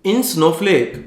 In Snowflake,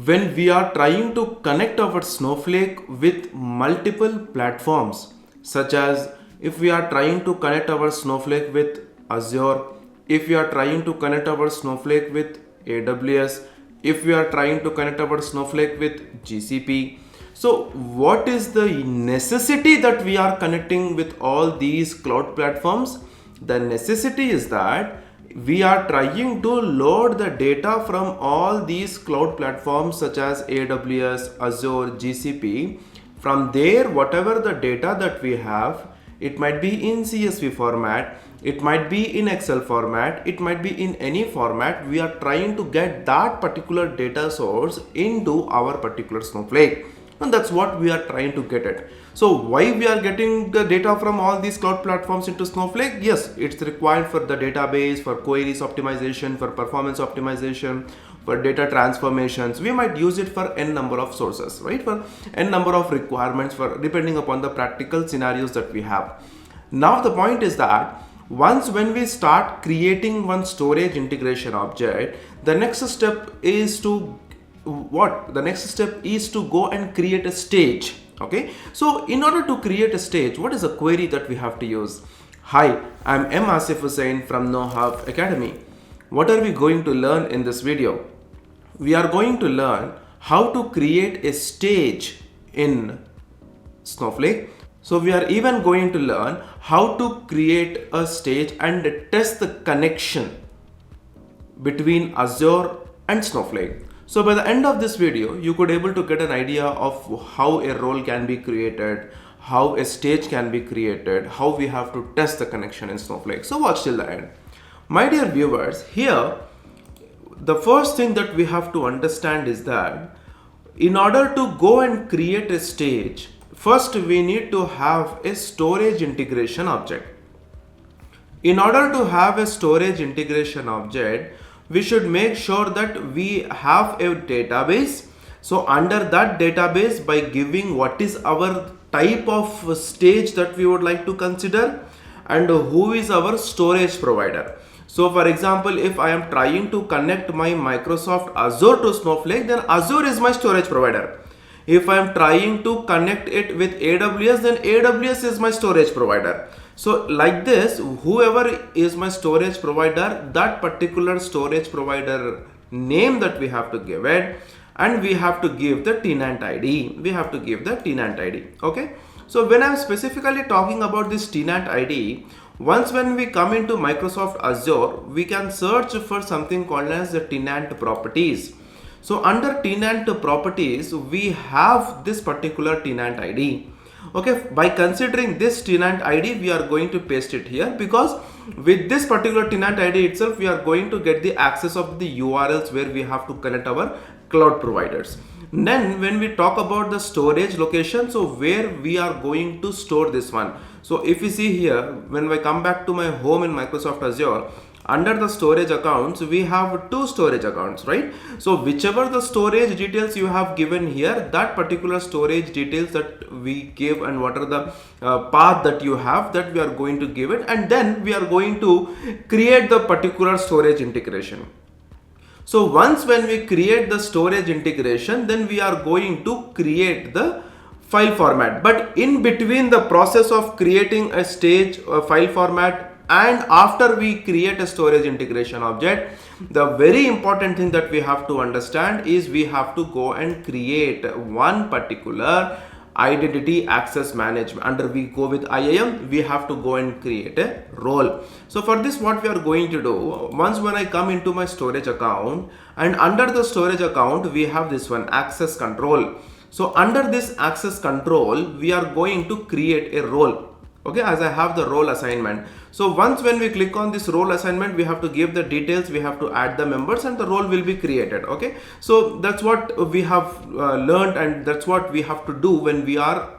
when we are trying to connect our Snowflake with multiple platforms, such as if we are trying to connect our Snowflake with Azure, if we are trying to connect our Snowflake with AWS, if we are trying to connect our Snowflake with GCP. So what is the necessity that we are connecting with all these cloud platforms? The necessity is that we are trying to load the data from all these cloud platforms such as AWS, Azure, GCP. From there, whatever the data that we have, it might be in CSV format, it might be in Excel format, it might be in any format. We are trying to get that particular data source into our particular Snowflake. And that's what we are trying to get it. So why we are getting the data from all these cloud platforms into Snowflake? Yes, it's required for the database, for queries optimization, for performance optimization, for data transformations. We might use it for n number of sources, right? For n number of requirements, for depending upon the practical scenarios that we have. Now the point is that once when we start creating one storage integration object, the next step is to go and create a stage. Okay, so in order to create a stage, what is a query that we have to use? Hi, I'm M. Asif Hussain from KnowHow Academy. What are we going to learn in this video? We are going to learn how to create a stage in Snowflake. So we are even going to learn how to create a stage and test the connection between Azure and Snowflake. So by the end of this video, you could able to get an idea of how a role can be created, how a stage can be created, how we have to test the connection in Snowflake. So watch till the end. My dear viewers, here, the first thing that we have to understand is that in order to go and create a stage, first we need to have a storage integration object. In order to have a storage integration object, we should make sure that we have a database. So under that database, by giving what is our type of stage that we would like to consider and who is our storage provider. So for example, if I am trying to connect my Microsoft Azure to Snowflake, then Azure is my storage provider. If I am trying to connect it with AWS, then AWS is my storage provider. So like this, whoever is my storage provider, that particular storage provider name that we have to give it, and we have to give the tenant ID. We have to give the tenant ID. Okay. So when I'm specifically talking about this tenant ID, once when we come into Microsoft Azure, we can search for something called as the tenant properties. So under tenant properties, we have this particular tenant ID. Okay, by considering this tenant ID, we are going to paste it here, because with this particular tenant ID itself, we are going to get the access of the URLs where we have to connect our cloud providers. Then when we talk about the storage location, so where we are going to store this one. So if you see here, when I come back to my home in Microsoft Azure, under the storage accounts, we have two storage accounts, right? So whichever the storage details you have given here, that particular storage details that we give and what are the path that you have, that we are going to give it, and then we are going to create the particular storage integration. So once when we create the storage integration, then we are going to create the file format. But in between the process of creating a stage file format and after we create a storage integration object, the very important thing that we have to understand is we have to go and create one particular identity access management. Under we go with IAM, we have to go and create a role. So for this, what we are going to do, once when I come into my storage account, and under the storage account, we have this one, access control. So under this access control, we are going to create a role. Okay, as I have the role assignment. So once when we click on this role assignment, we have to give the details, we have to add the members, and the role will be created. Okay, so that's what we have learned, and that's what we have to do when we are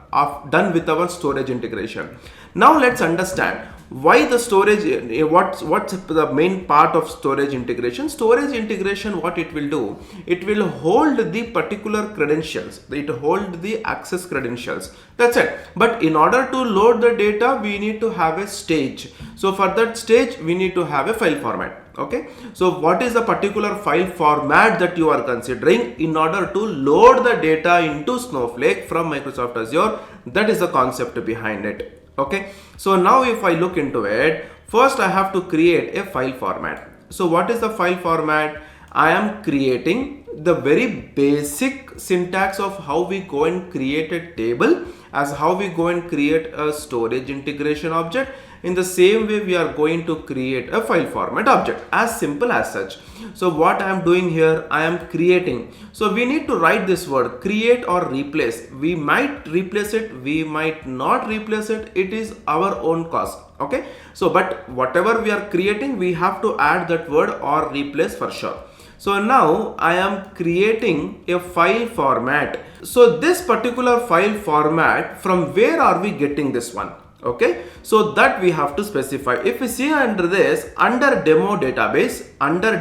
done with our storage integration. Now let's understand Why the storage? What's the main part of storage integration? Storage integration, what it will do, it will hold the particular credentials, it hold the access credentials, that's it. But in order to load the data, we need to have a stage. So for that stage, we need to have a file format. Okay, so what is the particular file format that you are considering in order to load the data into Snowflake from Microsoft Azure? That is the concept behind it. Okay, so now if I look into it, first I have to create a file format. So what is the file format? I am creating the very basic syntax of how we go and create a table, as how we go and create a storage integration object. In the same way, we are going to create a file format object, as simple as such. So what I am doing here, I am creating. So we need to write this word create or replace. We might replace it, we might not replace it. It is our own cost. Okay. So, but whatever we are creating, we have to add that word or replace for sure. So now I am creating a file format. So this particular file format, from where are we getting this one? Okay, so that we have to specify. If we see under this, under demo database, under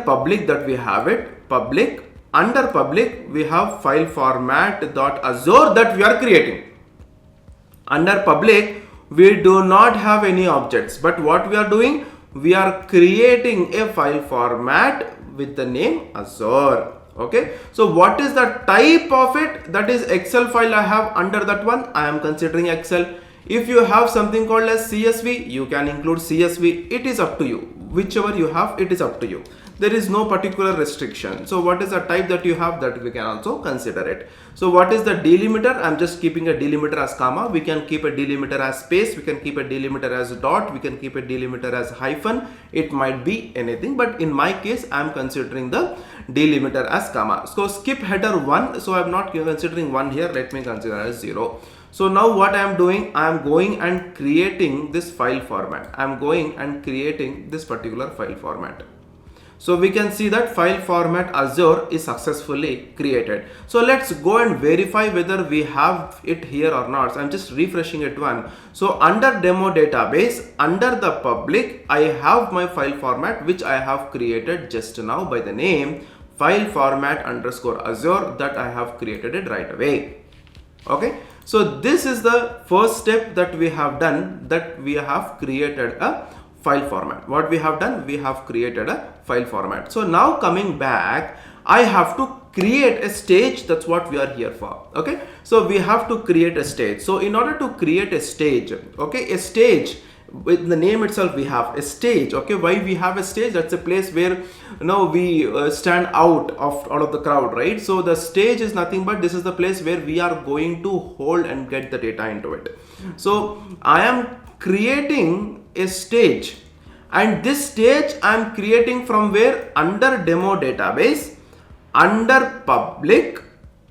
public that we have it, public, under public we have file format.azure that we are creating. Under public, we do not have any objects, but what we are doing, we are creating a file format with the name Azure. Okay, so what is the type of it? That is Excel file I have under that one. I am considering Excel. If you have something called as CSV, you can include CSV. It is up to you. Whichever you have, it is up to you. There is no particular restriction. So what is the type that you have, that we can also consider it. So what is the delimiter? I'm just keeping a delimiter as comma. We can keep a delimiter as space. We can keep a delimiter as a dot. We can keep a delimiter as hyphen. It might be anything, but in my case, I'm considering the delimiter as comma. So skip header 1. So I'm not considering 1 here. Let me consider as 0. So now what I am doing, I am going and creating this file format. I am going and creating this particular file format. So we can see that file format Azure is successfully created. So let's go and verify whether we have it here or not. So I'm just refreshing it one. So under demo database, under the public, I have my file format which I have created just now by the name file format underscore Azure, that I have created it right away. Okay, so this is the first step that we have done, that we have created a file format. What we have done, we have created a file format. So now coming back, I have to create a stage. That's what we are here for. Okay, so we have to create a stage. So in order to create a stage, okay, a stage, with the name itself we have a stage. Okay, why we have a stage? That's a place where we stand out of the crowd, right? So the stage is nothing but this is the place where we are going to hold and get the data into it. So I am creating a stage, and this stage I am creating from where? Under demo database, under public,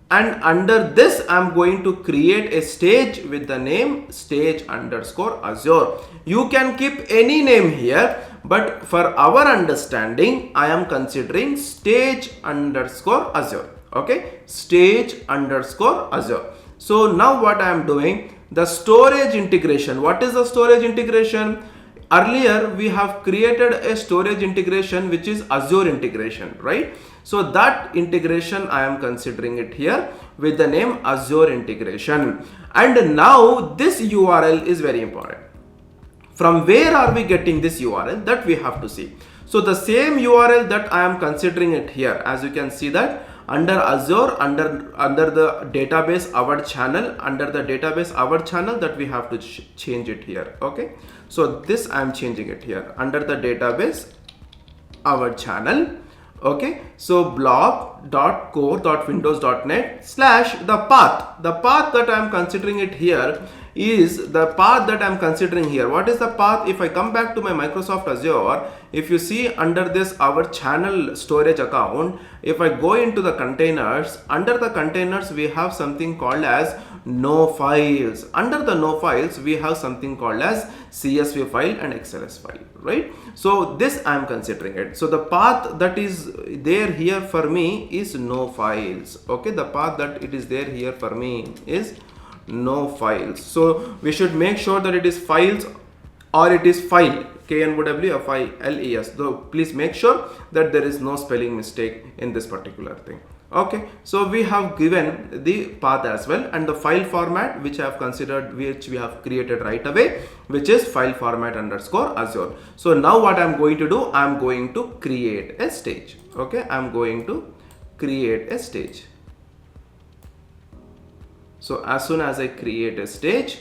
and under this I am going to create a stage with the name stage underscore Azure. You can keep any name here, but for our understanding, I am considering stage underscore Azure. Okay, stage underscore Azure. So now what I am doing, the storage integration. What is the storage integration? Earlier we have created a storage integration which is Azure integration, right? So that integration I am considering it here with the name Azure integration. And now this URL is very important. From where are we getting this URL? That we have to see. So the same URL that I am considering it here, as you can see that under Azure, under the database our channel, under the database our channel, that we have to change it here. Okay, so this I am changing it here under the database our channel. Okay, so blob.core.windows.net / the path that I am considering it here is the path that I am considering here. What is the path? If I come back to my Microsoft Azure, if you see under this our channel storage account, if I go into the containers, under the containers we have something called as no files. Under the no files we have something called as CSV file and XLS file, right? So this I am considering it. So the path that is there here for me is no files. Okay, the path that it is there here for me is no files. So we should make sure that it is files or it is file, KNOW or file LES. So please make sure that there is no spelling mistake in this particular thing. Okay, so we have given the path as well, and the file format which I have considered, which we have created right away, which is file format underscore Azure. So now what I'm going to do, I'm going to create a stage. Okay, I'm going to create a stage. So as soon as I create a stage,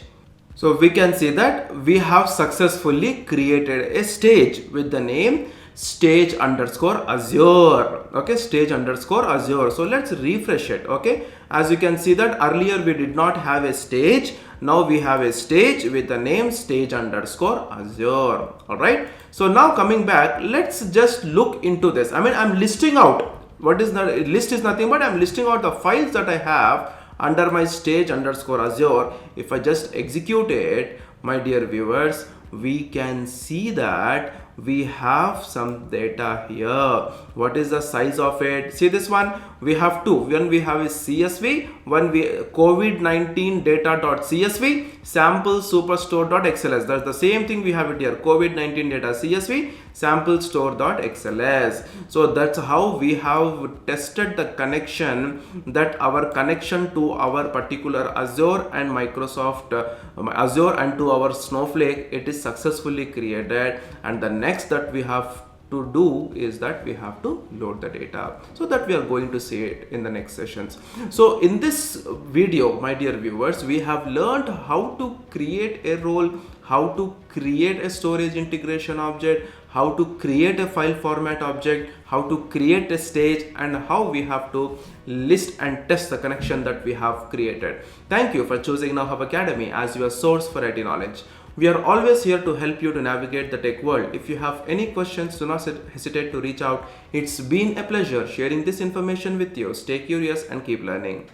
so we can see that we have successfully created a stage with the name stage underscore Azure. Okay, stage underscore Azure. So let's refresh it. Okay, as you can see that earlier we did not have a stage. Now we have a stage with the name stage underscore Azure. All right. So now coming back, let's just look into this. I mean, I'm listing out what is the list is nothing but I'm listing out the files that I have under my stage underscore Azure. If I just execute it, my dear viewers, we can see that we have some data here. What is the size of it? See this one, we have two. One we have is CSV, one we COVID-19 data.csv, sample superstore.xls. That's the same thing we have it here, COVID-19 data CSV, sample store.xls. So that's how we have tested the connection, that our connection to our particular Azure and Microsoft Azure and to our Snowflake, it is successfully created. And the next that we have to do is that we have to load the data, so that we are going to see it in the next sessions. So in this video, my dear viewers, we have learned how to create a role, how to create a storage integration object, how to create a file format object, how to create a stage, and how we have to list and test the connection that we have created. Thank you for choosing KnowHow Academy as your source for IT knowledge. We are always here to help you to navigate the tech world. If you have any questions, do not hesitate to reach out. It's been a pleasure sharing this information with you. Stay curious and keep learning.